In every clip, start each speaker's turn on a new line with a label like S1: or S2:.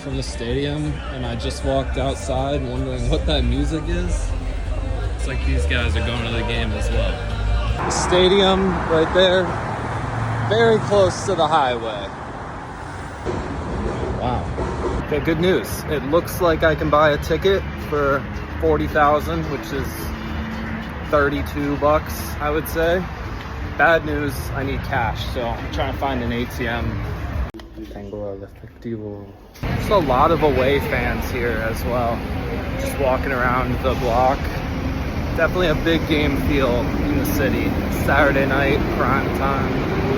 S1: from the stadium, and I just walked outside wondering what that music is. It's like these guys are going to the game as well. The stadium right there, very close to the highway. Wow. Okay, good news. It looks like I can buy a ticket for $40,000, which is $32, I would say. Bad news, I need cash, so I'm trying to find an ATM. There's a lot of away fans here as well, just walking around the block. Definitely a big game feel in the city. Saturday night, prime time.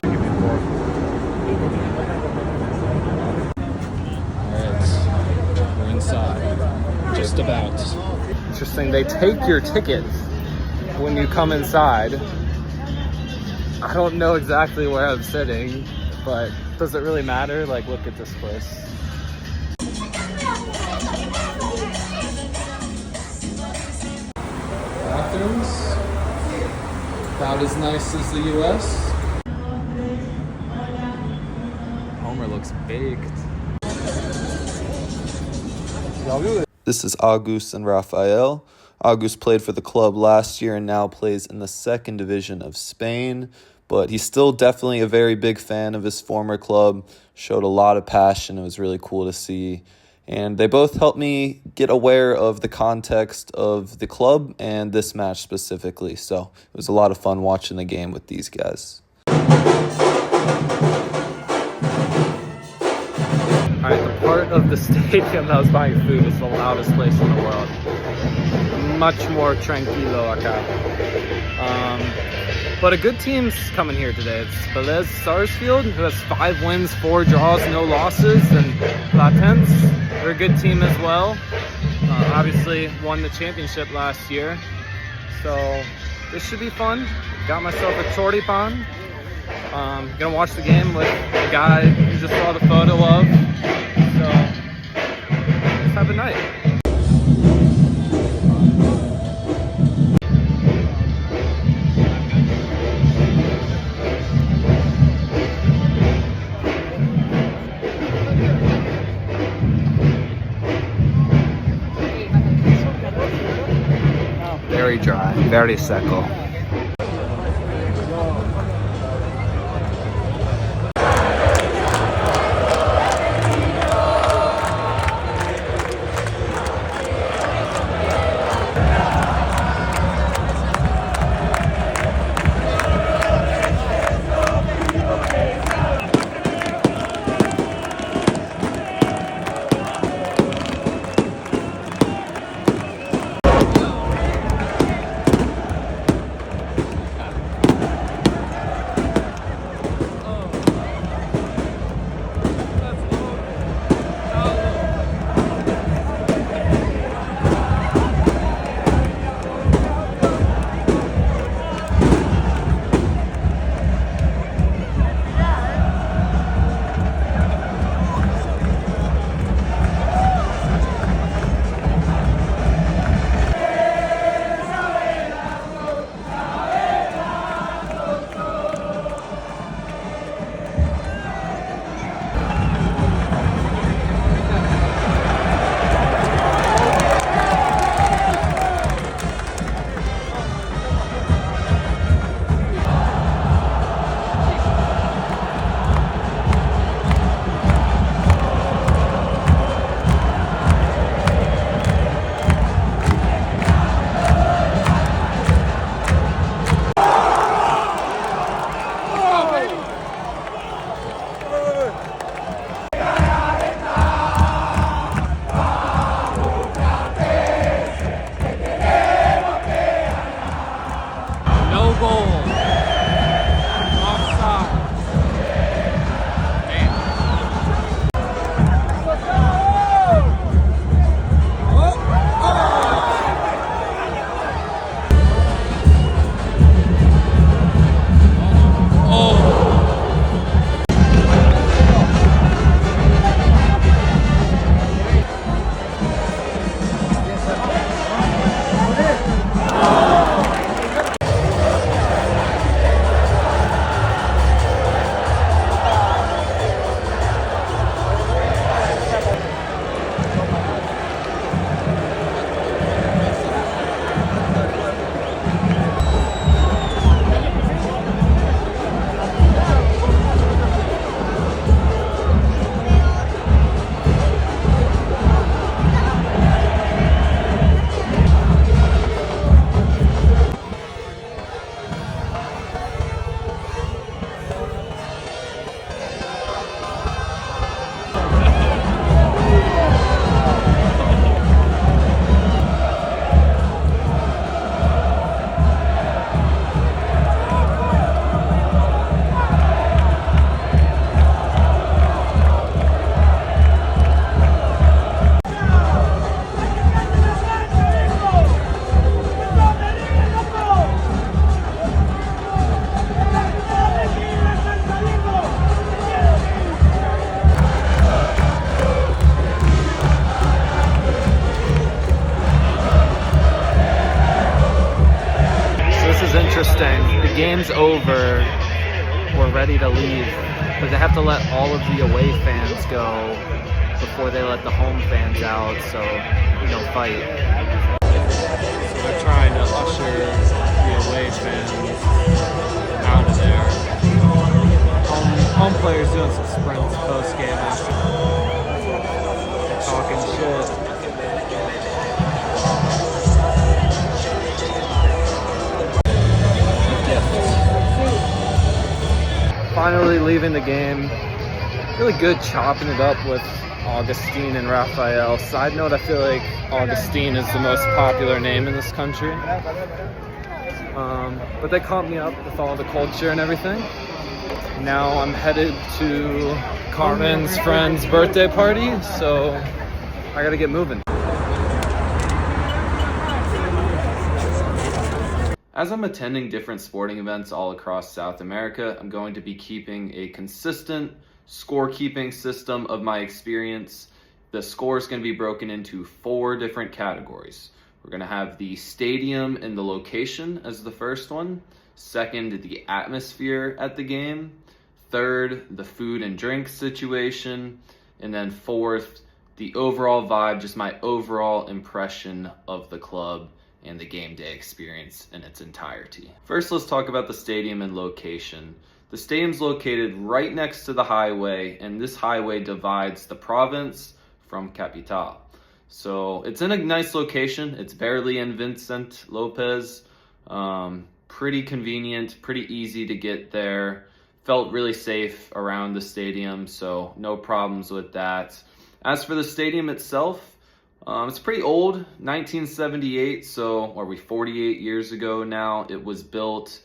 S1: Alright, we're inside. Just about. Interesting, they take your ticket when you come inside. I don't know exactly where I'm sitting, but does it really matter? Like, look at this place. Bathrooms, about as nice as the US. Homer looks baked.
S2: This is August and Rafael. August played for the club last year and now plays in the second division of Spain, but he's still definitely a very big fan of his former club, showed a lot of passion. It was really cool to see. And they both helped me get aware of the context of the club and this match specifically. So it was a lot of fun watching the game with these guys.
S1: All right, the part of the stadium that was buying food is the loudest place in the world. Much more tranquilo acá. But a good team's coming here today. It's Velez Sarsfield, who has 5 wins, 4 draws, no losses, and Platense. They're a good team as well. Obviously won the championship last year. So this should be fun. Got myself a choripan. Gonna watch the game with the guy you just saw the photo of. So let's have a night. Very dry, very seco. was interesting. The game's over. We're ready to leave, but they have to let all of the away fans go before they let the home fans out, so fight. So they're trying to usher the away fans out of there. Home players doing some sprints post-game after talking shit. Finally leaving the game. Really good chopping it up with Augustine and Raphael. Side note, I feel like Augustine is the most popular name in this country. But they caught me up with all the culture and everything. Now I'm headed to Carmen's friend's birthday party, so I gotta get moving.
S2: As I'm attending different sporting events all across South America, I'm going to be keeping a consistent scorekeeping system of my experience. The score is going to be broken into 4 different categories. We're going to have the stadium and the location as the first one. Second, the atmosphere at the game. Third, the food and drink situation. And then fourth, the overall vibe, just my overall impression of the club and the game day experience in its entirety. First, let's talk about the stadium and location. The stadium's located right next to the highway, and this highway divides the province from Capital. So it's in a nice location. It's barely in Vicente Lopez. Pretty convenient, pretty easy to get there. Felt really safe around the stadium, so no problems with that. As for the stadium itself, it's pretty old, 1978, so are we 48 years ago now it was built.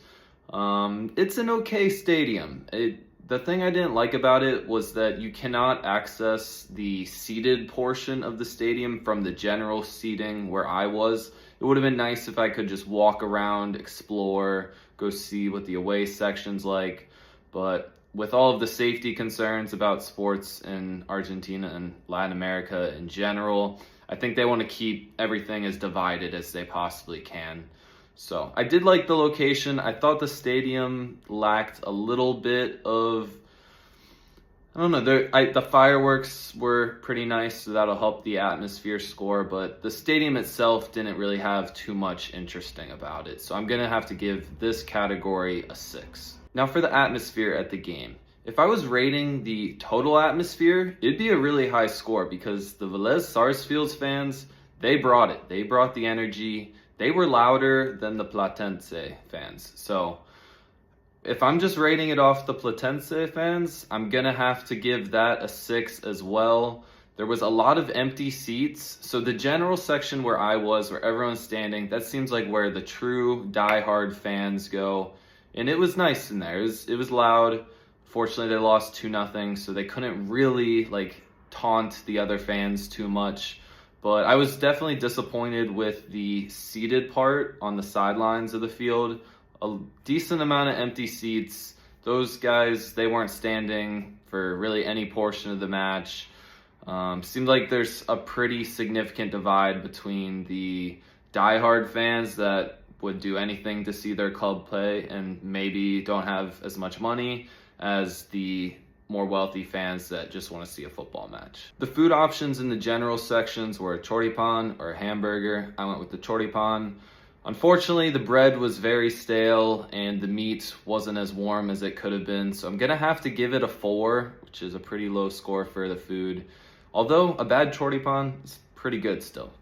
S2: It's an okay stadium. The thing I didn't like about it was that you cannot access the seated portion of the stadium from the general seating where I was. It would have been nice if I could just walk around, explore, go see what the away section's like, but with all of the safety concerns about sports in Argentina and Latin America in general, I think they want to keep everything as divided as they possibly can. So I did like the location. I thought the stadium lacked a little bit of, I don't know, the fireworks were pretty nice, so that'll help the atmosphere score, but the stadium itself didn't really have too much interesting about it. So I'm going to have to give this category a 6. Now for the atmosphere at the game. If I was rating the total atmosphere, it'd be a really high score because the Velez Sarsfield fans, they brought it. They brought the energy. They were louder than the Platense fans. So if I'm just rating it off the Platense fans, I'm going to have to give that a 6 as well. There was a lot of empty seats. So the general section where I was, where everyone's standing, that seems like where the true diehard fans go. And it was nice in there. It was loud. Fortunately, they lost 2-0, so they couldn't really taunt the other fans too much. But I was definitely disappointed with the seated part on the sidelines of the field. A decent amount of empty seats. Those guys, they weren't standing for really any portion of the match. Seemed like there's a pretty significant divide between the diehard fans that would do anything to see their club play and maybe don't have as much money as the more wealthy fans that just want to see a football match. The food options in the general sections were a choripan or a hamburger. I went with the choripan. Unfortunately, the bread was very stale and the meat wasn't as warm as it could have been, so I'm gonna have to give it a 4, which is a pretty low score for the food. Although a bad choripan is pretty good still.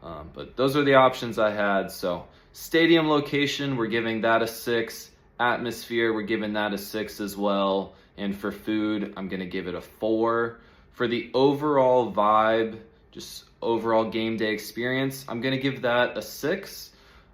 S2: But those are the options I had. So stadium location, we're giving that a 6. Atmosphere, we're giving that a 6 as well. And for food, I'm going to give it a 4. For the overall vibe, just overall game day experience, I'm going to give that a 6.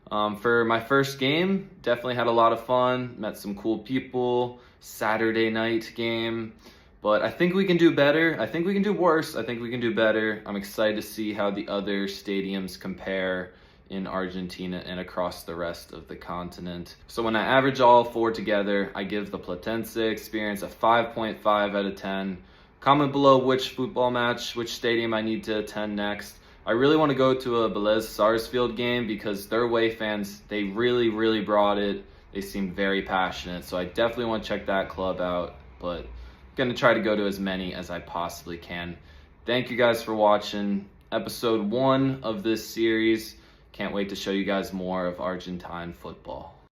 S2: For my first game, definitely had a lot of fun, met some cool people, Saturday night game. But I think we can do better. I think we can do worse. I think we can do better. I'm excited to see how the other stadiums compare in Argentina and across the rest of the continent. So when I average all 4 together, I give the Platense experience a 5.5 out of 10. Comment below which football match, which stadium I need to attend next.
S1: I really want to go to a Velez Sarsfield game because their away fans, they really, really brought it. They seem very passionate, so I definitely want to check that club out, but I'm going to try to go to as many as I possibly can. Thank you guys for watching episode 1 of this series. Can't wait to show you guys more of Argentine football.